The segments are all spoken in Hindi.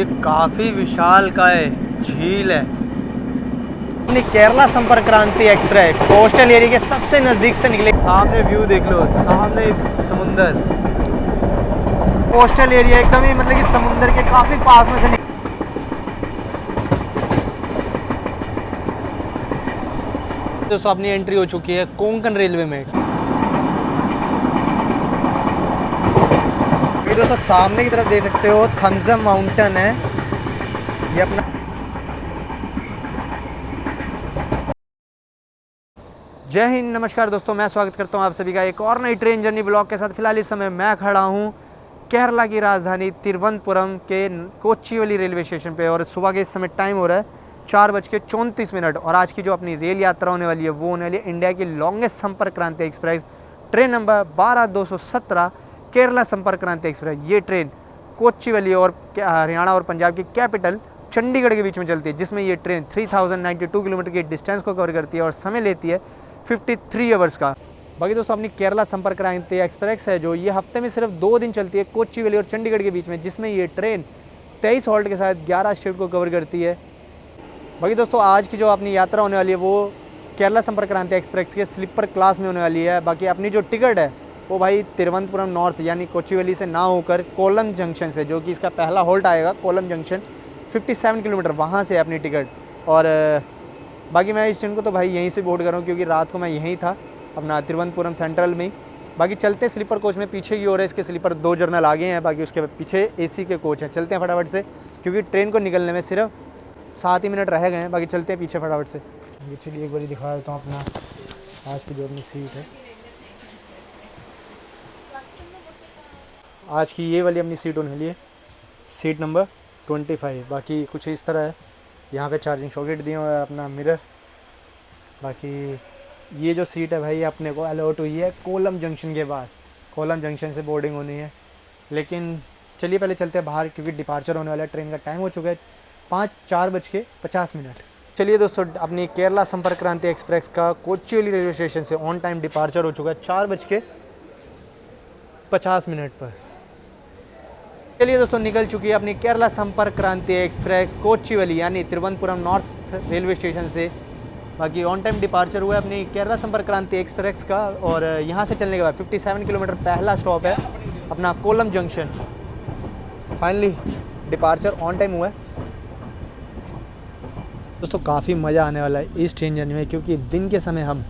ये काफ़ी विशाल का है, झील है। अपनी केरला संपर्क क्रांति एक्सप्रेस कोस्टल एरिया के सबसे नज़दीक से निकले। सामने व्यू देख लो, सामने समुंदर, कोस्टल एरिया एकदम ही मतलब कि समुंदर के काफ़ी पास में से दोस्तों अपनी एंट्री हो चुकी है कोंकण रेलवे में। ये दोस्तों सामने की तरफ देख सकते हो थंजम माउंटेन है ये अपना। जय हिंद, नमस्कार दोस्तों, मैं स्वागत करता हूं आप सभी का एक और नई ट्रेन जर्नी ब्लॉग के साथ। फिलहाल इस समय मैं खड़ा हूं केरला की राजधानी तिरुवनंतपुरम के कोच्चिवली रेलवे स्टेशन पे और सुबह के इस समय टाइम हो रहा है 4:34 और आज की जो अपनी रेल यात्रा होने वाली है वो होने वाली है इंडिया की लॉन्गेस्ट संपर्क क्रांति एक्सप्रेस ट्रेन नंबर 12217 केरला संपर्क क्रांति एक्सप्रेस। ये ट्रेन कोच्चिवली और हरियाणा और पंजाब की कैपिटल चंडीगढ़ के बीच में चलती है, जिसमें ये ट्रेन 3092 किलोमीटर की डिस्टेंस को कवर करती है और समय लेती है 53 आवर्स का। बाकी दोस्तों अपनी केरला संपर्क क्रांति एक्सप्रेस है जो ये हफ्ते में सिर्फ 2 दिन चलती है कोच्चिवली और चंडीगढ़ के बीच में, जिसमें ये ट्रेन 23 हॉल्ट के साथ 11 स्टेट को कवर करती है। बाकी दोस्तों आज की जो अपनी यात्रा होने वाली है वो केरला संपर्क क्रांति एक्सप्रेस के स्लीपर क्लास में होने वाली है। बाकी अपनी जो टिकट है वो भाई तिरुवनंतपुरम नॉर्थ यानी कोच्चिवली से ना होकर कोलम जंक्शन से, जो कि इसका पहला हॉल्ट आएगा कोलम जंक्शन 57 किलोमीटर, वहाँ से अपनी टिकट। और बाकी मैं इस ट्रेन को तो भाई यहीं से बोर्ड कर रहा हूँ क्योंकि रात को मैं यहीं था अपना तिरुवनंतपुरम सेंट्रल में ही। बाकी चलते हैं स्लीपर कोच में, पीछे की ओर है इसके स्लीपर 2 जर्नल आगे हैं, बाकी उसके पीछे AC के कोच हैं। चलते हैं फटाफट से क्योंकि ट्रेन को निकलने में सिर्फ 7 ही मिनट रह गए हैं। बाकी चलते हैं पीछे फटाफट से। ये चलिए एक बार दिखा देता हूँ अपना आज की जो अपनी सीट है। आज की ये वाली अपनी सीट होने वाली है सीट नंबर 25। बाकी कुछ इस तरह है, यहाँ पे चार्जिंग सॉकेट दिए हुए हैं, अपना मिरर। बाकी ये जो सीट है भाई अपने को अलॉट हुई है कोलम जंक्शन के बाद, कोलम जंक्शन से बोर्डिंग होनी है। लेकिन चलिए पहले चलते हैं बाहर क्योंकि डिपार्चर होने वाला है, ट्रेन का टाइम हो चुका है 4:50। चलिए दोस्तों अपनी केरला संपर्क क्रांति एक्सप्रेस का कोच्चिवली रेलवे स्टेशन से ऑन टाइम डिपार्चर हो चुका है 4:50 पर। चलिए दोस्तों निकल चुकी है अपनी केरला संपर्क क्रांति एक्सप्रेस कोच्चिवली यानी तिरुवनंतपुरम नॉर्थ रेलवे स्टेशन से। बाकी ऑन टाइम डिपार्चर हुआ है अपनी केरला संपर्क क्रांति एक्सप्रेस का और यहाँ से चलने के बाद 57 किलोमीटर पहला स्टॉप है अपना Kollam junction. Finally departure on time हुआ है दोस्तों। काफ़ी मज़ा आने वाला है इस ट्रेन जर्नी में क्योंकि दिन के समय हम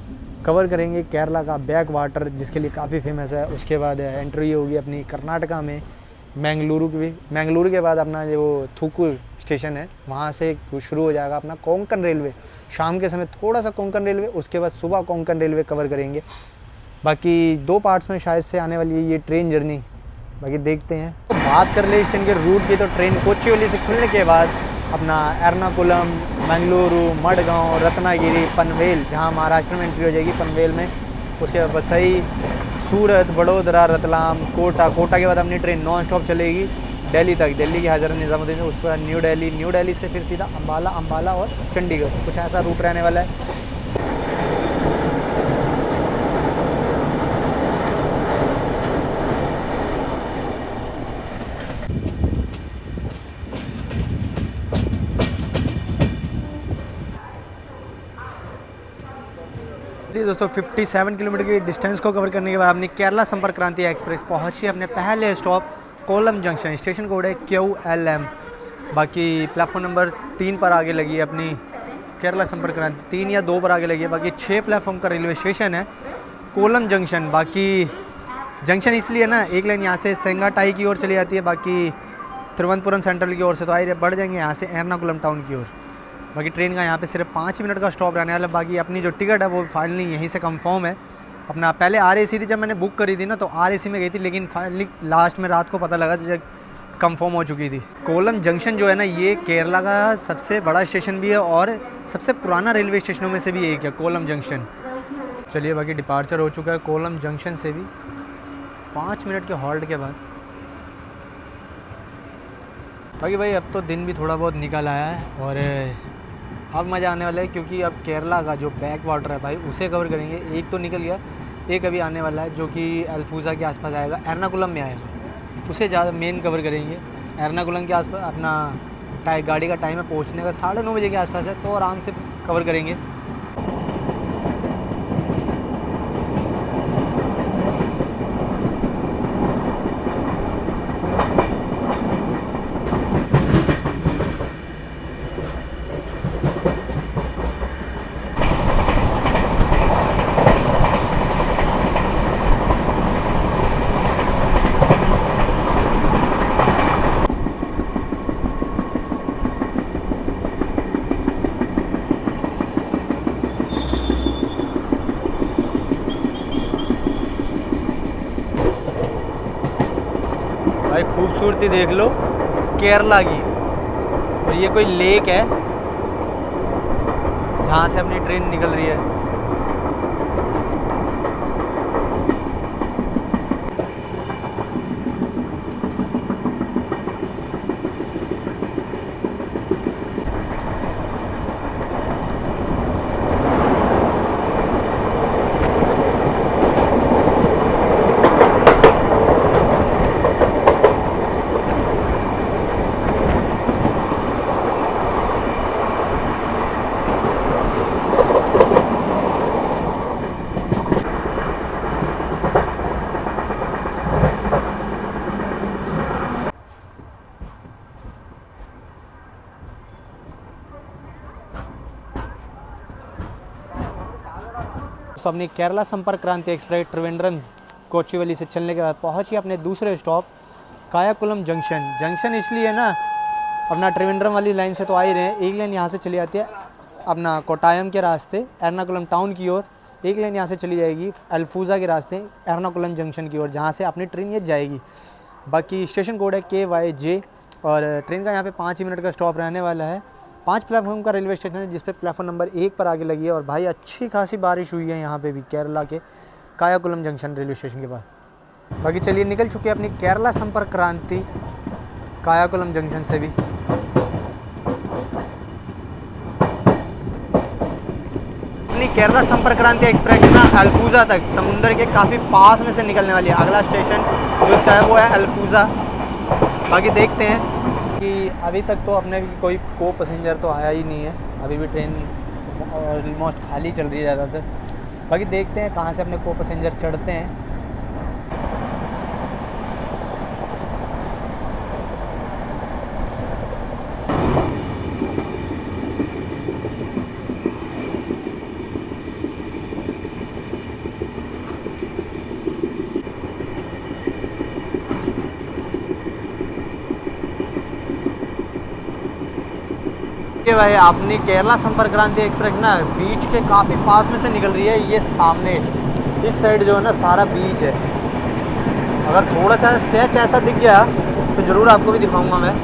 कवर करेंगे केरला का बैक वाटर जिसके लिए काफ़ी फेमस है। उसके बाद एंट्री होगी अपनी कर्नाटका में मैंगलुरु के बाद अपना जो थुकूर स्टेशन है वहाँ से शुरू हो जाएगा अपना कोंकण रेलवे। शाम के समय थोड़ा सा कोंकण रेलवे, उसके बाद सुबह कोंकण रेलवे कवर करेंगे। बाकी 2 पार्ट्स में शायद से आने वाली है ये ट्रेन जर्नी, बाकी देखते हैं। तो बात कर ले इस ट्रेन के रूट की तो ट्रेन कोच्चिवली से खुलने के बाद अपना एर्नाकुलम, मंगलुरु, मडगांव, रत्नागिरी, पनवेल, जहाँ महाराष्ट्र में एंट्री हो जाएगी पनवेल में, उसके बाद वसई, सूरत, वडोदरा, रतलाम, कोटा के बाद अपनी ट्रेन नॉन स्टॉप चलेगी दिल्ली तक, दिल्ली की हज़रत निज़ामुद्दीन, उसके बाद न्यू दिल्ली से फिर सीधा अंबाला और चंडीगढ़, कुछ ऐसा रूट रहने वाला है। दोस्तों 57 किलोमीटर की डिस्टेंस को कवर करने के बाद अपनी केरला संपर्क क्रांति एक्सप्रेस पहुंची अपने पहले stop Kollam junction. Station code है QLM। बाकी प्लेटफॉर्म नंबर 3 पर आगे लगी है अपनी केरला संपर्क क्रांति, 3 या 2 पर आगे लगी है। बाकी 6 प्लेटफॉर्म का रेलवे स्टेशन है कोलम जंक्शन। बाकी जंक्शन इसलिए ना, एक लाइन यहाँ से सेंगाटाई की ओर चली जाती है, बाकी तिरुवनंतपुरम सेंट्रल की ओर से तो आए बढ़ जाएंगे यहाँ से एर्नाकुलम टाउन की ओर। बाकी ट्रेन का यहाँ पे सिर्फ 5 मिनट का स्टॉप रहने वाला। बाकी अपनी जो टिकट है वो फाइनली यहीं से कंफर्म है। अपना पहले RAC थी, जब मैंने बुक करी थी ना तो RAC में गई थी, लेकिन फाइनली लास्ट में रात को पता लगा जब कंफर्म हो चुकी थी। कोलम जंक्शन जो है ना ये केरला का सबसे बड़ा स्टेशन भी है और सबसे पुराना रेलवे स्टेशनों में से भी एक है कोलम जंक्शन। चलिए बाकी डिपार्चर हो चुका है कोलम जंक्शन से भी 5 मिनट के हॉल्ट के बाद। बाकी भाई अब तो दिन भी थोड़ा बहुत निकल आया है और अब मज़ा आने वाला है क्योंकि अब केरला का जो बैक वाटर है भाई उसे कवर करेंगे। एक तो निकल गया, एक अभी आने वाला है जो कि अल्फूज़ा के आसपास आएगा, एर्नाकुलम में आएगा, उसे ज़्यादा मेन कवर करेंगे। एर्नाकुलम के आसपास अपना गाड़ी का टाइम है पहुंचने का 9:30 बजे के आसपास है, तो आराम से कवर करेंगे। भाई खूबसूरती देख लो केरला की। और ये कोई लेक है जहाँ से अपनी ट्रेन निकल रही है। तो अपनी केरला संपर्क क्रांति एक्सप्रेस त्रिवेंद्रम कोचीवली से चलने के बाद पहुंची अपने दूसरे स्टॉप कायाकुलम जंक्शन। जंक्शन इसलिए है ना, अपना त्रिवेंद्रम वाली लाइन से तो आ ही रहे हैं, एक लाइन यहाँ से चली जाती है अपना कोटायम के रास्ते एर्नाकुलम टाउन की ओर, एक लाइन यहाँ से चली जाएगी अल्फूज़ा के रास्ते एर्नाकुलम जंक्शन की ओर, जहाँ से अपनी ट्रेन ये जाएगी। बाकी स्टेशन कोड है KYJ और ट्रेन का यहाँ पे 5 ही मिनट का स्टॉप रहने वाला है। 5 प्लेटफॉर्म का रेलवे स्टेशन है, जिस पे प्लेटफॉर्म नंबर 1 पर आगे लगी है। और भाई अच्छी खासी बारिश हुई है यहाँ पे भी केरला के कायाकुलम जंक्शन रेलवे स्टेशन के पास। बाकी चलिए निकल चुके हैं अपनी केरला संपर्क क्रांति कायाकुलम जंक्शन से भी। अपनी केरला संपर्क क्रांति एक्सप्रेस ना अल्फूज़ा तक समुंदर के काफ़ी पास में से निकलने वाली है। अगला स्टेशन जो इसका है वो है अल्फूज़ा। बाकी देखते हैं कि अभी तक तो अपने कोई को पैसेंजर तो आया ही नहीं है, अभी भी ट्रेन ऑलमोस्ट खाली चल रही है ज़्यादातर। बाकी देखते हैं कहाँ से अपने को पैसेंजर चढ़ते हैं। भाई अपनी केरला संपर्क क्रांति एक्सप्रेस ना बीच के काफ़ी पास में से निकल रही है। ये सामने इस साइड जो है ना सारा बीच है। अगर थोड़ा सा स्ट्रेच ऐसा दिख गया तो ज़रूर आपको भी दिखाऊंगा मैं।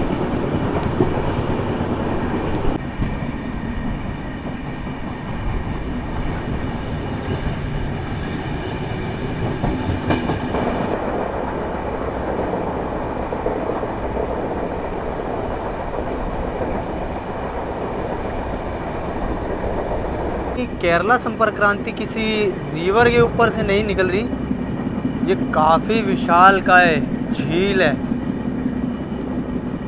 केरला संपर्क क्रांति किसी रिवर के ऊपर से नहीं निकल रही, ये काफ़ी विशालकाय झील है।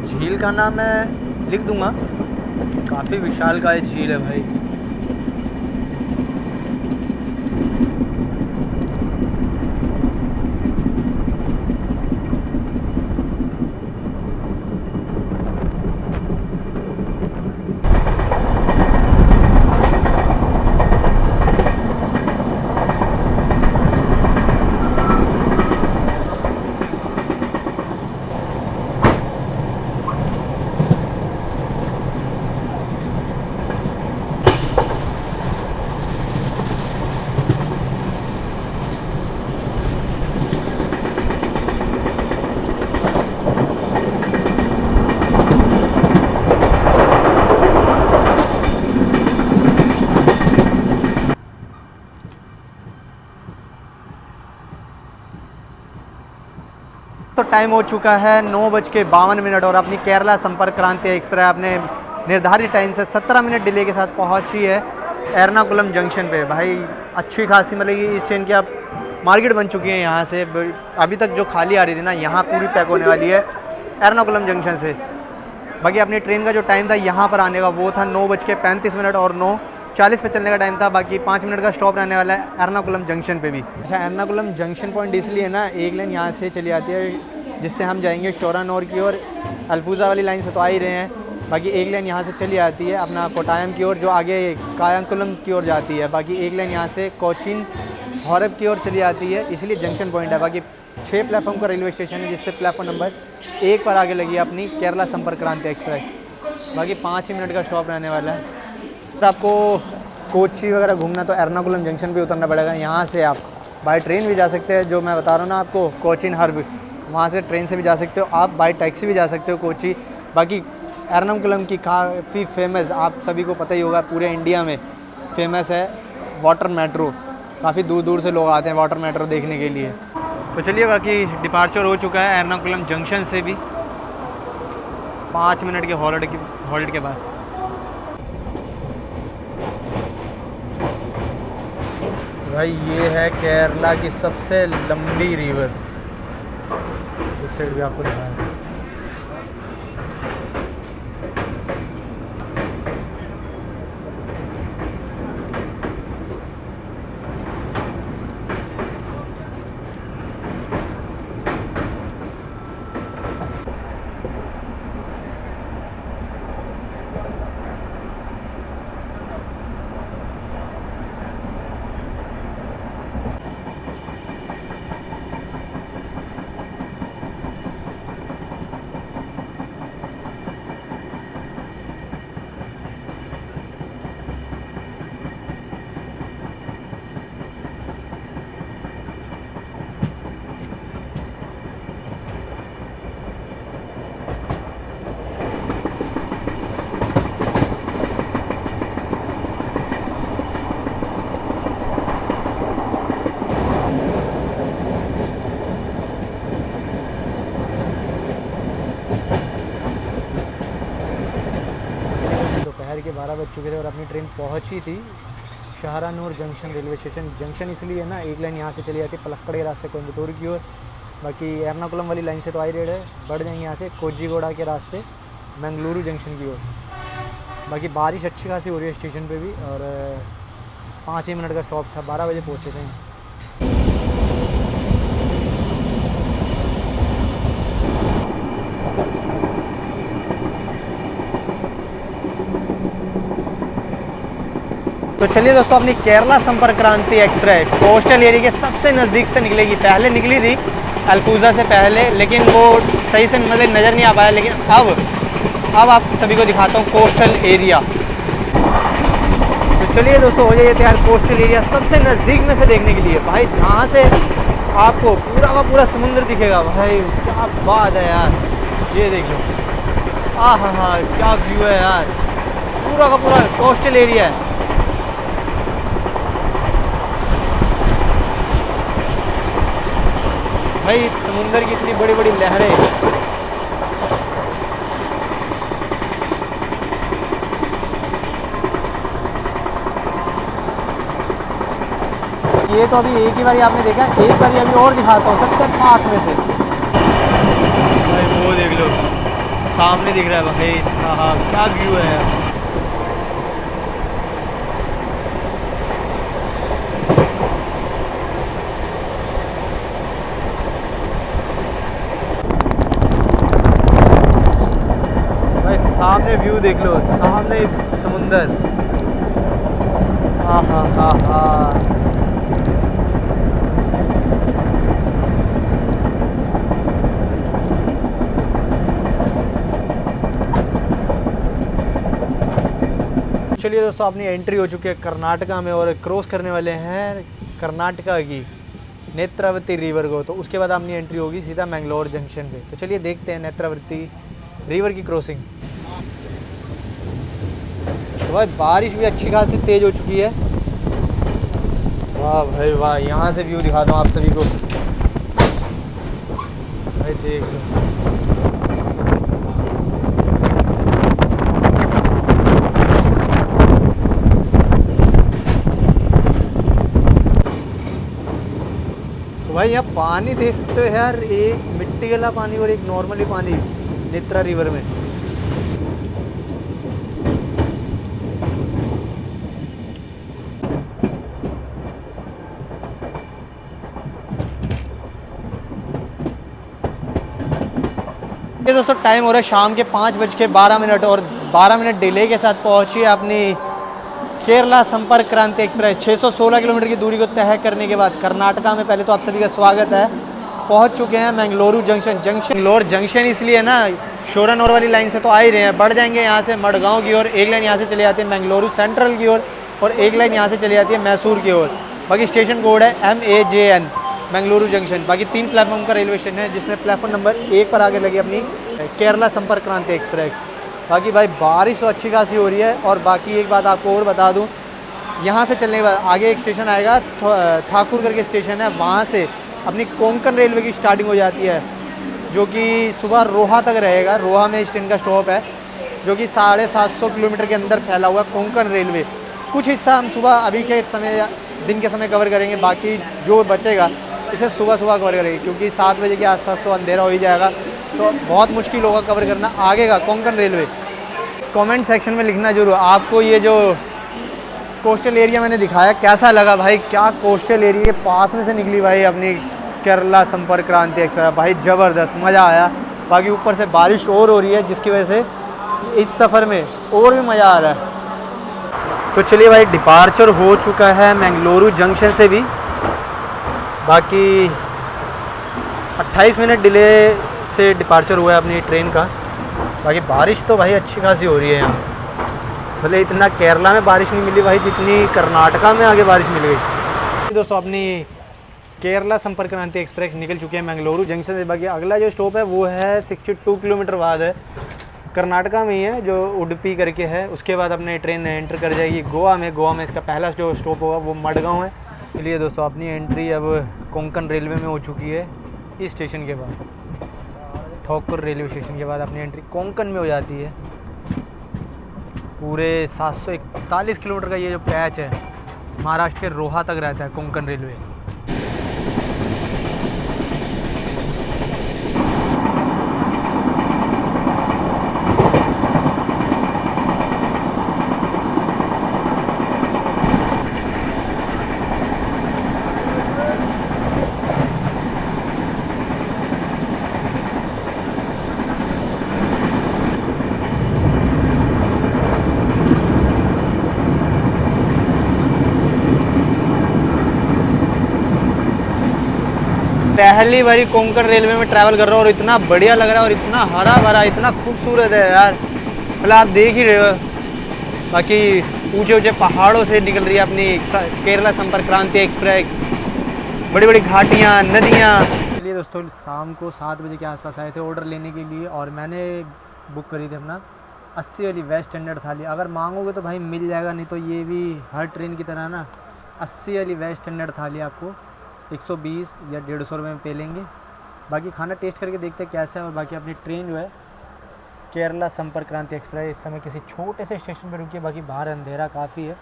झील का नाम मैं लिख दूंगा, काफ़ी विशालकाय झील है भाई। तो टाइम हो चुका है 9:52 और अपनी केरला संपर्क क्रांति एक्सप्रेस अपने निर्धारित टाइम से 17 मिनट डिले के साथ पहुंची है एर्नाकुलम जंक्शन पे। भाई अच्छी खासी मतलब कि इस ट्रेन की अब मार्केट बन चुकी है यहाँ से। अभी तक जो खाली आ रही थी ना, यहाँ पूरी पैक होने वाली है। एर्नाकुलम जंक्शन से। बाकी अपनी ट्रेन का जो टाइम था यहाँ पर आने का वो था 9:35 और 9:40 पे चलने का टाइम था। बाकी 5 मिनट का स्टॉप रहने वाला है एर्नाकुलम जंक्शन पे भी। अच्छा, एर्नाकुलम जंक्शन पॉइंट इसलिए ना, एक लाइन यहाँ से चली आती है जिससे हम जाएंगे शोरानोर की ओर। अल्फूज़ा वाली लाइन से तो आ ही रहे हैं, बाकी एक लाइन यहाँ से चली आती है अपना कोटायम की ओर जो आगे कायंकुलम की ओर जाती है। बाकी एक लाइन यहाँ से कोचीन हॉरब की ओर चली आती है, इसलिए जंक्शन पॉइंट है। बाकी 6 प्लेटफॉर्म का रेलवे स्टेशन है जिससे प्लेटफॉर्म नंबर 1 पर आगे लगी है अपनी केरला संपर्क क्रांति एक्सप्रेस। बाकी 5 ही मिनट का स्टॉप रहने वाला है। तो आपको कोची वगैरह घूमना तो एर्नाकुलम जंक्शन पे उतरना पड़ेगा। यहाँ से आप बाय ट्रेन भी जा सकते हैं, जो मैं बता रहा हूँ ना आपको, कोचीन हर्ब, वहाँ से ट्रेन से भी जा सकते हो। आप बाय टैक्सी भी जा सकते हो कोची। बाकी एर्नाकुलम की काफ़ी फेमस, आप सभी को पता ही होगा, पूरे इंडिया में फेमस है वाटर मेट्रो। काफ़ी दूर दूर से लोग आते हैं वाटर मेट्रो देखने के लिए। तो चलिए, बाकी डिपार्चर हो चुका है एर्नाकुलम जंक्शन से भी 5 मिनट के हॉल्ट के बाद। भाई ये है केरला की सबसे लंबी रिवर, इस साइड भी आपको दिखाया। दोपहर के 12 बज चुके थे और अपनी ट्रेन पहुंची थी शाहरानूर जंक्शन रेलवे स्टेशन। जंक्शन इसलिए ना, एक लाइन यहाँ से चली जाती है पलक्कड़ के रास्ते कोयम्बटूर की ओर। बाकी एर्नाकुलम वाली लाइन से तो आ ही रेड है, बढ़ जाएंगे यहाँ से कोजीगोड़ा के रास्ते मंगलुरु जंक्शन की ओर। बाकी बारिश अच्छी खासी हो रही है स्टेशन पे भी, और 5 ही मिनट का स्टॉप था, 12 बजे पहुँचे थे। तो चलिए दोस्तों, अपनी केरला संपर्क क्रांति एक्सप्रेस कोस्टल एरिया के सबसे नज़दीक से निकलेगी। पहले निकली थी अल्फूज़ा से पहले, लेकिन वो सही से मतलब नज़र नहीं आ पाया। लेकिन अब आप सभी को दिखाता हूँ कोस्टल एरिया। तो चलिए दोस्तों, हो जाइए तैयार कोस्टल एरिया सबसे नज़दीक में से देखने के लिए। भाई जहाँ से आपको पूरा का पूरा समुद्र दिखेगा। भाई क्या बात है यार, ये देख लो, हाँ, क्या व्यू है यार, पूरा का पूरा कोस्टल एरिया है। भाई समुंदर की इतनी बड़ी बड़ी लहरें, ये तो अभी एक ही बार आपने देखा, एक बार अभी और दिखाता हूँ सबसे पास में से। भाई वो देख लो, सामने दिख रहा है भाई साहब, क्या व्यू है यार। सामने व्यू देख लो, सामने समुंदर, हाँ। चलिए दोस्तों, अपनी एंट्री हो चुकी है कर्नाटका में और क्रॉस करने वाले हैं कर्नाटका की नेत्रावती रिवर को। तो उसके बाद अपनी एंट्री होगी सीधा मैंगलोर जंक्शन पे। तो चलिए देखते हैं नेत्रावती रिवर की क्रॉसिंग। तो भाई बारिश भी अच्छी खासी तेज़ हो चुकी है। वाह भाई वाह, यहाँ से व्यू दिखा दूँ आप सभी को। भाई देख लो, तो भाई यहाँ पानी देख सकते हो यार, एक मिट्टी वाला पानी और एक नॉर्मली पानी, नेत्रा रिवर में। ये दोस्तों टाइम हो रहा है शाम के 5:12 और 12 मिनट डिले के साथ पहुंची है अपनी केरला संपर्क क्रांति एक्सप्रेस। 616 किलोमीटर की दूरी को तय करने के बाद कर्नाटका में पहले तो आप सभी का स्वागत है। पहुंच चुके हैं मैंगलोरू जंक्शन। मैंगलोर जंक्शन इसलिए ना, शोरानोर वाली लाइन से तो आ ही रहे हैं, बढ़ जाएंगे यहाँ से मडगांव की ओर। एक लाइन यहाँ से चली जाती है मैंगलोरू सेंट्रल की ओर और एक लाइन यहाँ से चली जाती है मैसूर की ओर। बाकी स्टेशन कोड है MAJN मैंगलोरू जंक्शन। बाकी 3 प्लेटफॉर्म का रेलवे स्टेशन है, जिसमें प्लेटफॉर्म नंबर 1 पर आगे लगी अपनी केरला संपर्क क्रांति एक्सप्रेस। बाकी भाई बारिश तो अच्छी खासी हो रही है। और बाकी एक बात आपको और बता दूं, यहाँ से चलने के बाद आगे एक स्टेशन आएगा, ठाकुर करके स्टेशन है, वहाँ से अपनी कोंकण रेलवे की स्टार्टिंग हो जाती है, जो कि सुबह रोहा तक रहेगा। रोहा में इस ट्रेन का स्टॉप है, जो कि 750 किलोमीटर के अंदर फैला हुआ कोंकण रेलवे। कुछ हिस्सा हम सुबह अभी के समय दिन के समय कवर करेंगे, बाकी जो बचेगा इसे सुबह कवर करेंगे, क्योंकि 7 बजे के आसपास तो अंधेरा हो ही जाएगा, तो बहुत मुश्किल होगा कवर करना आगे का कोंकण रेलवे। कमेंट सेक्शन में लिखना जरूर आपको ये जो कोस्टल एरिया मैंने दिखाया कैसा लगा। भाई क्या कोस्टल एरिया के पास में से निकली भाई अपनी केरला संपर्क क्रांति एक्सप्रेस। भाई ज़बरदस्त मज़ा आया। बाकी ऊपर से बारिश और हो रही है, जिसकी वजह से इस सफ़र में और भी मज़ा आ रहा है। तो चलिए भाई, डिपार्चर हो चुका है मैंगलोरू जंक्शन से भी। बाकी 28 मिनट डिले से डिपार्चर हुआ है अपनी ट्रेन का। बाकी बारिश तो भाई अच्छी खासी हो रही है यहाँ, भले इतना केरला में बारिश नहीं मिली भाई जितनी कर्नाटका में आगे बारिश मिल गई। दोस्तों अपनी केरला संपर्क क्रांति एक्सप्रेस निकल चुके हैं मैंगलोरू जंक्शन से। बाकी अगला जो स्टॉप है वो है 62 किलोमीटर बाद है, कर्नाटका में ही है, जो उडुपी करके है। उसके बाद अपने ट्रेन एंटर कर जाएगी गोवा में इसका पहला जो स्टॉप होगा वो मडगांव है। इसलिए दोस्तों अपनी एंट्री अब कोंकण रेलवे में हो चुकी है। इस स्टेशन के बाद, ठाकुर रेलवे स्टेशन के बाद अपनी एंट्री कोंकण में हो जाती है। पूरे 741 किलोमीटर का ये जो पैच है महाराष्ट्र के रोहा तक रहता है कोंकण रेलवे। पहली बारी कोंकण रेलवे में ट्रैवल कर रहा हूँ और इतना बढ़िया लग रहा है और इतना हरा भरा, इतना खूबसूरत है यार। मतलब आप देख ही रहे हो। बाकी ऊंचे ऊंचे पहाड़ों से निकल रही है अपनी केरला संपर्क क्रांति एक्सप्रेस। बड़ी बड़ी घाटियाँ, नदियाँ। चलिए दोस्तों, शाम को 7 बजे के आसपास आए थे ऑर्डर लेने के लिए और मैंने बुक करी थी अपना 80 वाली वेज स्टैंडर्ड थाली। अगर मांगोगे तो भाई मिल जाएगा, नहीं तो ये भी हर ट्रेन की तरह ना 80 वाली वेज स्टैंडर्ड थाली आपको 120 या 150 रुपये में पे लेंगे। बाकी खाना टेस्ट करके देखते हैं कैसा है। और बाकी अपनी ट्रेन जो है केरला संपर्क क्रांति एक्सप्रेस इस समय किसी छोटे से स्टेशन पर रुकी है। बाकी बाहर अंधेरा काफ़ी है,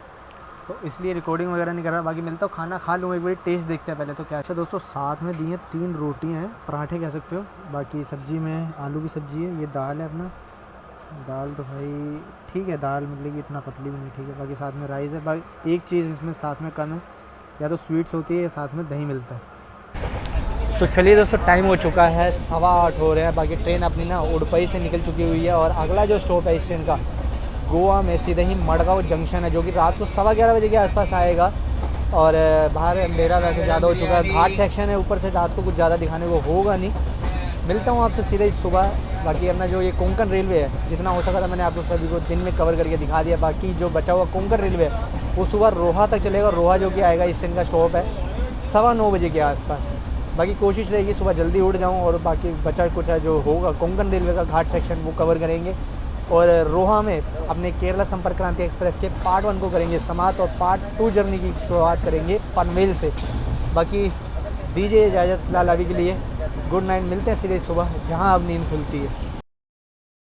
तो इसलिए रिकॉर्डिंग वगैरह नहीं कर रहा। बाकी मिलता हूँ, खाना खा लूँगा, एक बार टेस्ट देखते हैं पहले तो क्या। अच्छा दोस्तों, साथ में दी हैं 3 रोटियाँ हैं, पराठे कह सकते हो। बाकी सब्ज़ी में आलू की सब्ज़ी है, ये दाल है अपना। दाल तो भाई ठीक है, दाल मिलेगी, इतना पतली भी नहीं, ठीक है। बाकी साथ में राइस है। बाकी एक चीज़ इसमें साथ में कम है, या तो स्वीट्स होती है या साथ में दही मिलता है। तो चलिए दोस्तों, टाइम हो चुका है 8:15 हो रहे हैं। बाकी ट्रेन अपनी ना उडुपी से निकल चुकी हुई है और अगला जो स्टॉप है इस ट्रेन का गोवा में सीधे ही मडगांव जंक्शन है, जो कि रात को 11:15 बजे के आसपास आएगा। और बाहर अंधेरा वैसे ज़्यादा हो चुका है, घाट सेक्शन है, ऊपर से रात को कुछ ज़्यादा दिखाने को होगा नहीं। मिलता हूँ आपसे सीधे ही सुबह। बाकी अपना जो ये कोंकण रेलवे है, जितना हो सका था मैंने आप लोग सभी को दिन में कवर करके दिखा दिया। बाकी जो बचा हुआ कोंकण रेलवे है वो सुबह रोहा तक चलेगा। रोहा जो कि आएगा इस ट्रेन का स्टॉप है 9:15 बजे के आसपास। बाकी कोशिश रहेगी सुबह जल्दी उठ जाऊँ और बाकी बचा कुछ जो होगा कोंकण रेलवे का घाट सेक्शन वो कवर करेंगे। और रोहा में अपने केरला संपर्क क्रांति एक्सप्रेस के पार्ट 1 को करेंगे समाप्त और पार्ट 2 जर्नी की शुरुआत करेंगे पनवेल से। बाकी दीजिए इजाज़त फ़िलहाल अभी के लिए। गुड नाइट, मिलते हैं सीधे सुबह जहां अब नींद खुलती है।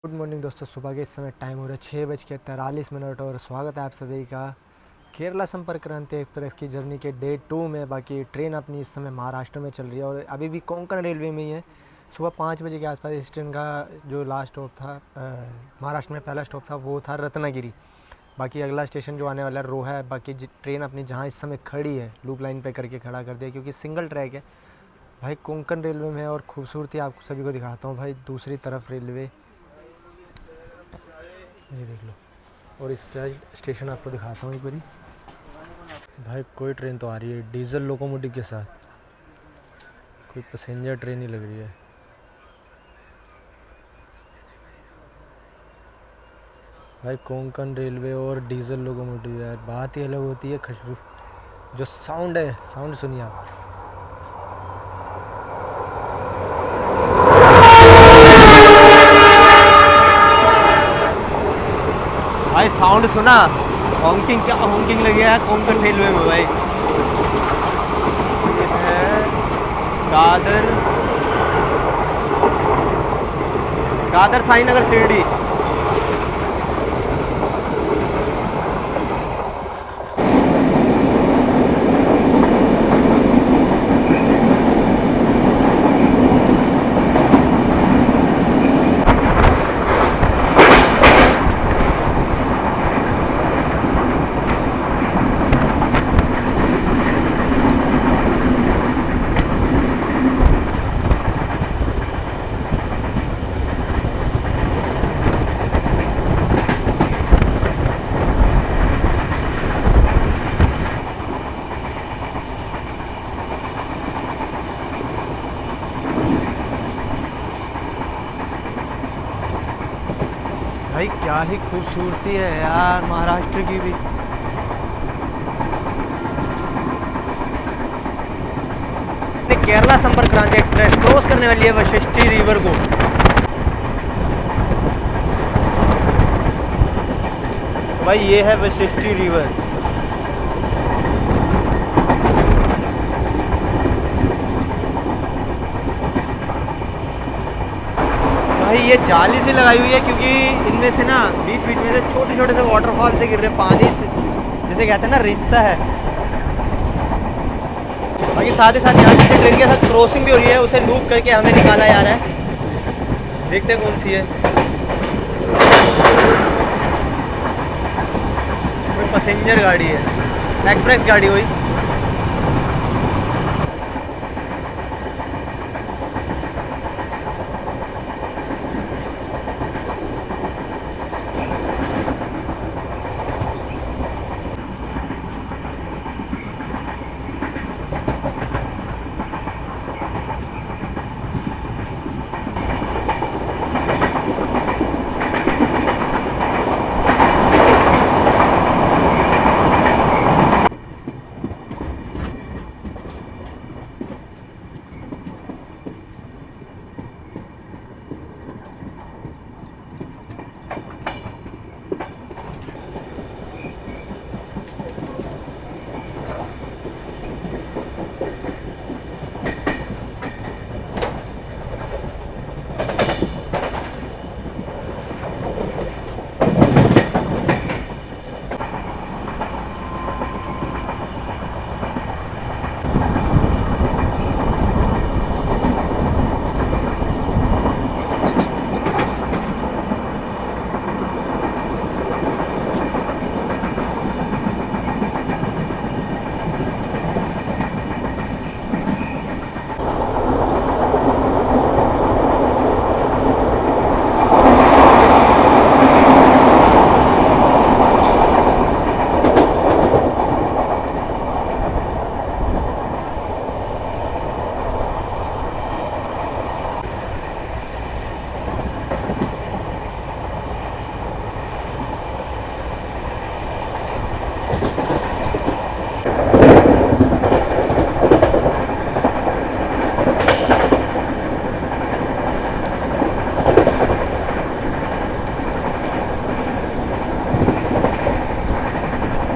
गुड मॉर्निंग दोस्तों, सुबह के इस समय टाइम हो रहा है 6:43 और स्वागत है आप सभी का केरला संपर्क क्रांति एक्सप्रेस की जर्नी के डे 2 में। बाकी ट्रेन अपनी इस समय महाराष्ट्र में चल रही है और अभी भी कोंकण रेलवे में ही है। सुबह 5 बजे के आसपास इस ट्रेन का जो लास्ट स्टॉप था, महाराष्ट्र में पहला स्टॉप था, वो था रत्नागिरी। बाकी अगला स्टेशन जो आने वाला है रोहा है। बाकी ट्रेन अपनी जहाँ इस समय खड़ी है लूप लाइन पे करके खड़ा कर दिया, क्योंकि सिंगल ट्रैक है भाई। कोंकण रेलवे में और खूबसूरती आपको सभी को दिखाता हूँ भाई। दूसरी तरफ रेलवे, ये देख लो। और इस स्टेशन आपको दिखाता हूँ एक बारी भाई। कोई ट्रेन तो आ रही है डीजल लोकोमोटिव के साथ, कोई पैसेंजर ट्रेन ही लग रही है भाई। कोंकण रेलवे और डीजल लोकोमोटिव यार बात ही अलग होती है। खुशबू जो साउंड है, साउंड सुनिए आप। भाई साउंड सुना, हॉकिंग, क्या हॉकिंग लगी है कोंकण रेलवे में भाई। ये है दादर साईनगर शिरडी। भाई क्या ही खूबसूरती है यार महाराष्ट्र की भी। केरला संपर्क क्रांति एक्सप्रेस क्रॉस करने वाली है वशिष्ठी रिवर को। भाई ये है वशिष्ठी रिवर। भाई ये जाली से लगाई हुई है, क्योंकि इनमें से ना बीच बीच में से छोटे छोटे से वाटरफॉल से गिर रहे पानी से, जिसे कहते हैं ना रिश्ता है। बाकी साथ ही साथ यहाँ से ट्रेन के साथ क्रॉसिंग भी हो रही है, उसे लूप करके हमें निकाला जा रहा है। देखते हैं कौन सी है। कोई पैसेंजर गाड़ी है, एक्सप्रेस गाड़ी हुई।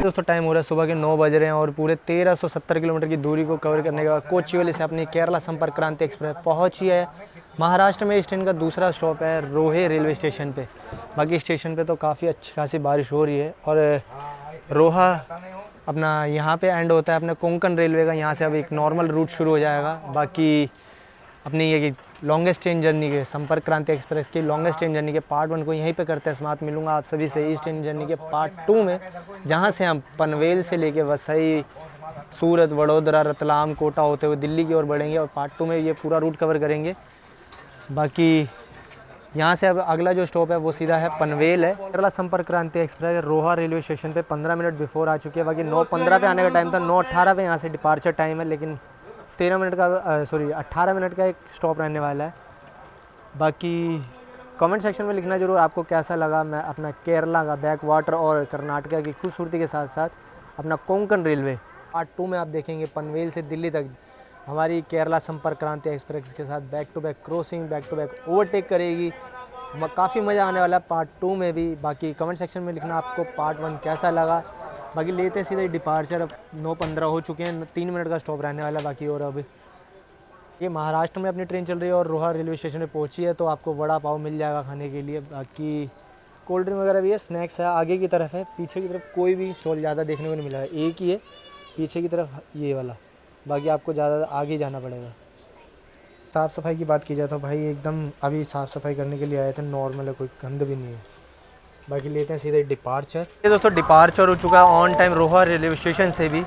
दोस्तों टाइम हो रहा है सुबह के 9 बज रहे हैं और पूरे 1370 किलोमीटर की दूरी को कवर करने के बाद कोचीवली से अपनी केरला संपर्क क्रांति एक्सप्रेस पहुंची है महाराष्ट्र में। इस ट्रेन का दूसरा स्टॉप है रोहे रेलवे स्टेशन पे। बाकी स्टेशन पे तो काफ़ी अच्छी खासी बारिश हो रही है और रोहा अपना यहाँ पे एंड होता है अपने कोंकण रेलवे का। यहाँ से अब एक नॉर्मल रूट शुरू हो जाएगा। बाकी अपनी ये लॉन्गेस्ट ट्रेन जर्नी के, संपर्क क्रांति एक्सप्रेस की लॉन्गेस्ट ट्रेन जर्नी के पार्ट 1 को यहीं पे करते हैं समाप्त। मिलूंगा आप सभी से इस ट्रेन जर्नी के पार्ट 2 में, जहाँ से हम पनवेल से लेके वसई, सूरत, वडोदरा, रतलाम, कोटा होते हुए दिल्ली की ओर बढ़ेंगे और पार्ट 2 में ये पूरा रूट कवर करेंगे। बाकी यहाँ से अब अगला जो स्टॉप है वो सीधा है पनवेल है। केरला संपर्क क्रांति एक्सप्रेस रोहा रेलवे स्टेशन पे 15 मिनट बिफोर आ चुकी है। बाकी 9:15 पे आने का टाइम था, 9:18 पे यहाँ से डिपार्चर टाइम है, लेकिन 13 मिनट का 18 मिनट का एक स्टॉप रहने वाला है। बाकी कमेंट सेक्शन में लिखना जरूर आपको कैसा लगा मैं अपना केरला का बैक वाटर और कर्नाटका की खूबसूरती के साथ साथ अपना कोंकण रेलवे। पार्ट 2 में आप देखेंगे पनवेल से दिल्ली तक हमारी केरला संपर्क क्रांति एक्सप्रेस के साथ back to back crossing, back to back overtake करेगी। काफ़ी मज़ा आने वाला है पार्ट 2 में भी। बाकी कमेंट सेक्शन में लिखना आपको पार्ट 1 कैसा लगा। बाकी लेते सीधे डिपार्चर, अब 9:15 हो चुके हैं, 3 मिनट का स्टॉप रहने वाला है बाकी। और अब ये महाराष्ट्र में अपनी ट्रेन चल रही है और रोहा रेलवे स्टेशन पे पहुंची है, तो आपको वड़ा पाव मिल जाएगा खाने के लिए। बाकी कोल्ड ड्रिंक वगैरह भी है, स्नैक्स है, आगे की तरफ है, पीछे की तरफ कोई भी स्टॉल ज़्यादा देखने को नहीं मिला है, एक ही है पीछे की तरफ ये वाला। बाकी आपको ज़्यादा आगे जाना पड़ेगा। साफ़ सफाई की बात की जाए तो भाई एकदम अभी साफ़ सफाई करने के लिए आए थे, नॉर्मल है, कोई गंद भी नहीं है। बाकी लेते हैं सीधे डिपार्चर। ये दोस्तों डिपार्चर हो चुका है on time Roha railway station से भी।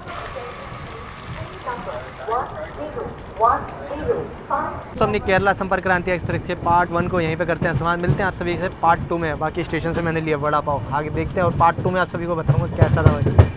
तो हमने केरला संपर्क क्रांति एक्सप्रेस के पार्ट 1 को यहीं पे करते हैं समाप्त। मिलते हैं आप सभी से पार्ट 2 में। बाकी स्टेशन से मैंने लिया वड़ा पाव, खा के देखते हैं और पार्ट 2 में आप सभी को बताऊंगा कैसा था भाई।